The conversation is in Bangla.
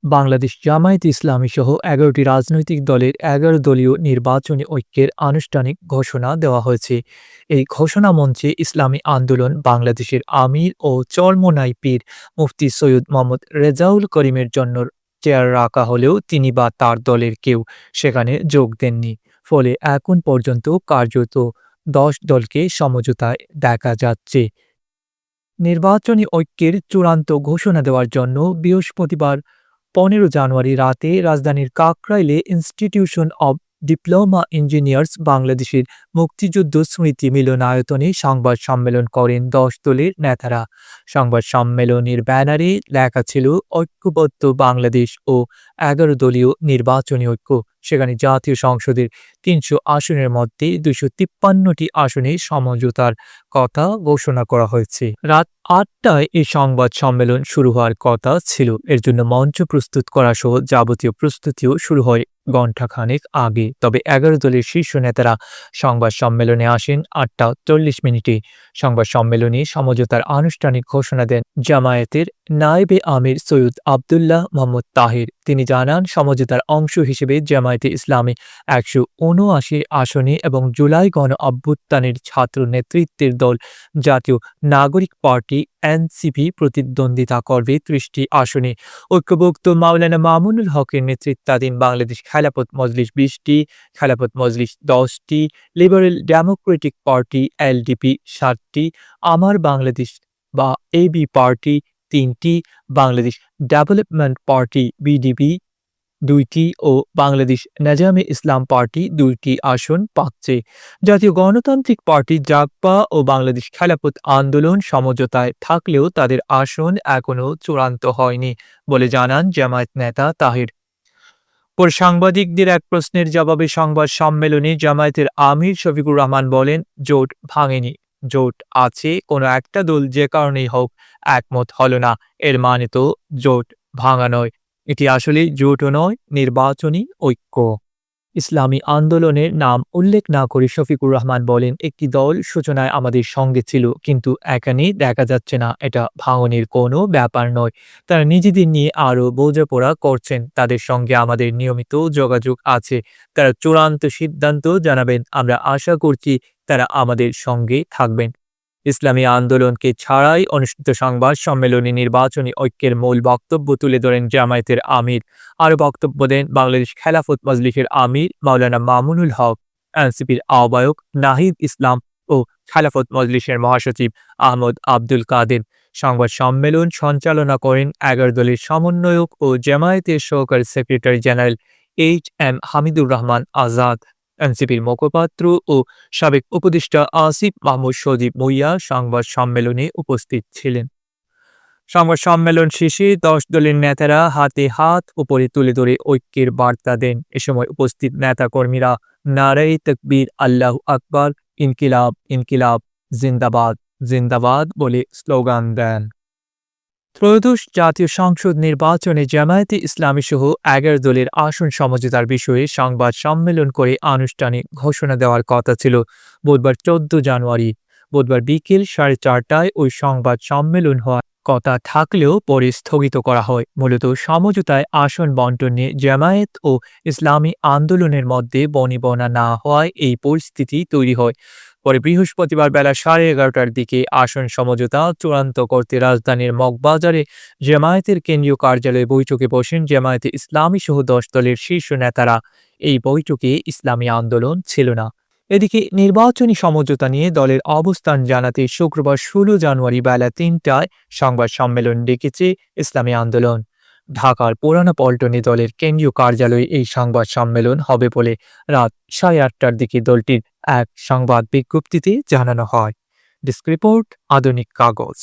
বাংলাদেশ জামায়াতে ইসলামী সহ ১১টি রাজনৈতিক দলের ১১ দলীয় নির্বাচনী ঐক্যের আনুষ্ঠানিক ঘোষণা দেওয়া হয়েছে। এই ঘোষণা মঞ্চে ইসলামী আন্দোলন বাংলাদেশের আমির ও চরমোনাই পীর মুফতি সৈয়দ মোহাম্মদ রেজাউল করিমের জন্য চেয়ার রাখা হলেও তিনি বা তার দলের কেউ সেখানে যোগ দেননি। ফলে এখন পর্যন্ত কার্যত ১০ দলকে সমঝোতায় দেখা যাচ্ছে। নির্বাচনী ঐক্যের চূড়ান্ত ঘোষণা দেওয়ার জন্য বৃহস্পতিবার ১৫ জানুয়ারি রাতে রাজধানীর কাকরাইলে ইনস্টিটিউশন অব ডিপ্লোমা ইঞ্জিনিয়ার্স বাংলাদেশের মুক্তিযুদ্ধ স্মৃতি মিলনায়তনে সংবাদ সম্মেলন করেন ১০ দলের নেতারা। সংবাদ সম্মেলনের ব্যানারে লেখা ছিল ঐক্যবদ্ধ বাংলাদেশ ও ১১ দলীয় নির্বাচনী ঐক্য। সেখানে জাতীয় সংসদের ৩০০ আসনের মধ্যে ২৫৩টি আসনে সমঝোতার কথা ঘোষণা করা হয়েছে। রাত ৮টায় এই সংবাদ সম্মেলন শুরু হওয়ার কথা ছিল। এর জন্য মঞ্চ প্রস্তুত করা সহ যাবতীয় প্রস্তুতিও শুরু হয় ঘণ্টাখানেক আগে। তবে ১১ দলের শীর্ষ নেতারা সংবাদ সম্মেলনে আসেন ৮টা ৪০ মিনিটে। সংবাদ সম্মেলনে সমঝোতার আনুষ্ঠানিক ঘোষণা দেন জামায়াতের নায়েবে আমির সৈয়দ আবদুল্লাহ মোহাম্মদ তাহের। তিনি জানান, সমঝোতার অংশ হিসেবে জামায়াতে ইসলামী ১৭৯ আসনে এবং জুলাই গণ অভ্যুত্থানের ছাত্র নেতৃত্বের দল জাতীয় নাগরিক পার্টি এনসিপি প্রতিদ্বন্দ্বিতা করবে ৩০টি আসনে। ঐক্যভুক্ত মাওলানা মামুনুল হকের নেতৃত্বাধীন বাংলাদেশ খেলাফত মজলিস ২০টি, খেলাফত মজলিস ১০টি, লিবারেল ডেমোক্রেটিক পার্টি এলডিপি ৭টি, আমার বাংলাদেশ বা এবি পার্টি ৩টি, বাংলাদেশ ডেভেলপমেন্ট পার্টি বিডিপি ২টি ও বাংলাদেশ নেজামে ইসলাম পার্টি ২টি আসন পাচ্ছে। জাতীয় গণতান্ত্রিক পার্টি জাগপা ও বাংলাদেশ খেলাফত আন্দোলন সমঝোতায় থাকলেও তাদের আসন এখনও চূড়ান্ত হয়নি বলে জানান জামায়াত নেতা তাহের। পরে সাংবাদিকদের এক প্রশ্নের জবাবে সংবাদ সম্মেলনে জামায়াতের আমির শফিকুর রহমান বলেন, জোট ভাঙেনি, জোট আছে, কোনো একটা দল যে কারণেই হোক একমত হলো না, এর মানে তো জোট ভাঙা নয়। এটি আসলে জোটও নয়, নির্বাচনী ঐক্য। ইসলামী আন্দোলনের নাম উল্লেখ না করে শফিকুর রহমান বলেন, একটি দল সূচনায় আমাদের সঙ্গে ছিল, কিন্তু এখানে দেখা যাচ্ছে না। এটা ভাঙনের কোনো ব্যাপার নয়। তারা নিজেদের নিয়ে আরও বোঝাপড়া করছেন। তাদের সঙ্গে আমাদের নিয়মিত যোগাযোগ আছে। তারা চূড়ান্ত সিদ্ধান্ত জানাবেন। আমরা আশা করছি তারা আমাদের সঙ্গে থাকবেন। ইসলামী আন্দোলনকে ছাড়াই অনুষ্ঠিত সংবাদ সম্মেলনে নির্বাচনী ঐক্যের মূল বক্তব্য তুলে ধরেন জামায়াতের আমির। আরও বক্তব্য দেন বাংলাদেশ খেলাফত মজলিসের আমির মাওলানা মামুনুল হক, এনসিপির আহ্বায়ক নাহিদ ইসলাম ও খেলাফত মজলিসের মহাসচিব আহমদ আব্দুল কাদের। সংবাদ সম্মেলন সঞ্চালনা করেন ১১ দলের সমন্বয়ক ও জামায়াতের সহকারী secretary general HM. Hamidur Rahman Azad. এনসিপির মুখপাত্র ও সাবেক উপদেষ্টা আসিফ মাহমুদ সজীব ভুঁইয়া সংবাদ সম্মেলনে উপস্থিত ছিলেন। সংবাদ সম্মেলন শেষে ১০ দলের নেতারা হাতে হাত উপরে তুলে ধরে ঐক্যের বার্তা দেন। এ সময় উপস্থিত নেতাকর্মীরা নারায়ে তাকবীর, আল্লাহু আকবার, ইনকিলাব ইনকিলাব, জিন্দাবাদ জিন্দাবাদ বলে স্লোগান দেন। ত্রয়োদশ জাতীয় সংসদ নির্বাচনে জামায়াতে ইসলামী সহ ১১ দলের আসন সমঝোতার বিষয়ে সংবাদ সম্মেলন করে আনুষ্ঠানিক ঘোষণা দেওয়ার কথা ছিল বুধবার ১৪ জানুয়ারি। বুধবার বিকেল ৪:৩০টায় ওই সংবাদ সম্মেলন হওয়ার কথা থাকলেও পরে স্থগিত করা হয়। মূলত সমঝোতায় আসন বণ্টন নিয়ে জামায়াত ও ইসলামী আন্দোলনের মধ্যে বনিবনা না হওয়ায় এই পরিস্থিতি তৈরি হয়। পরে বৃহস্পতিবার বেলা 11:30টার দিকে আসন সমঝোতা চূড়ান্ত করতে রাজধানীর মগবাজারে জামায়াতের কেন্দ্রীয় কার্যালয়ে বৈঠকে বসেন জামায়াতে ইসলামী সহ ১০ দলের শীর্ষ নেতারা। এই বৈঠকে ইসলামী আন্দোলন ছিল না। এদিকে নির্বাচনী সমঝোতা নিয়ে দলের অবস্থান জানাতে শুক্রবার ১৬ জানুয়ারি বেলা ৩টায় সংবাদ সম্মেলন ডেকেছে ইসলামী আন্দোলন। ঢাকার পুরানা পল্টনে দলের কেন্দ্রীয় কার্যালয়ে এই সংবাদ সম্মেলন হবে বলে রাত ৮:৩০টার দিকে দলটির এক সংবাদ বিজ্ঞপ্তিতে জানানো হয়। ডেস্ক রিপোর্ট, আধুনিক কাগজ।